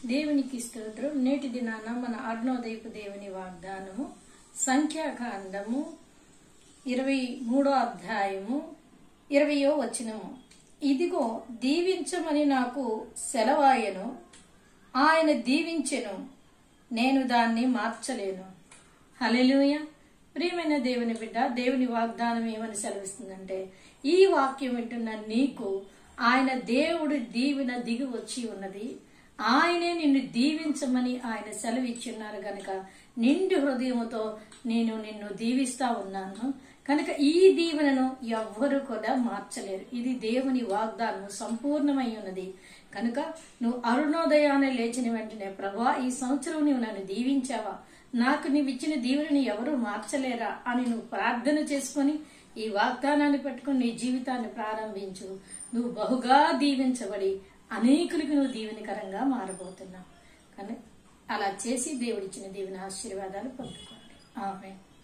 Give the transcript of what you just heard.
దేవునికి స్తోత్రం. నేటి దినాన మన అరుణోదయపు దేవుని వాగ్దానము సంఖ్యాకాండము 23వ అధ్యాయము 20వ వచనము. ఇదిగో దీవించమని నాకు సెలవాయను, ఆయన దీవించెను, నేను దాన్ని మార్చలేను. హల్లెలూయా. ప్రియమైన దేవుని బిడ్డ, దేవుని వాగ్దానం ఏమని సెలవిస్తుందంటే, ఈ వాక్యం వింటున్న నీకు ఆయన దేవుడి దీవెన దిగి వచ్చి ఉన్నది. ఆయనే నిన్ను దీవించమని ఆయన సెలవిచ్చున్నారు గనక నిండు హృదయముతో నేను నిన్ను దీవిస్తా ఉన్నాను. కనుక ఈ దీవెనను ఎవ్వరూ కూడా మార్చలేరు. ఇది దేవుని వాగ్దానం సంపూర్ణమై ఉన్నది. కనుక నువ్వు అరుణోదయాన్ని లేచిన వెంటనే, ప్రభువా ఈ సంవత్సరం నువ్వు నన్ను దీవించావా, నాకు నీవు ఇచ్చిన దీవెనని ఎవరు మార్చలేరా అని నువ్వు ప్రార్థన చేసుకుని ఈ వాగ్దానాన్ని పెట్టుకుని నీ జీవితాన్ని ప్రారంభించు. నువ్వు బహుగా దీవించబడి అనేకులకు నువ్వు దీవెనకరంగా మారబోతున్నావు. కానీ అలా చేసి దేవుడిచ్చిన దీవెన ఆశీర్వాదాలు పొందుకోండి. ఆమేన్.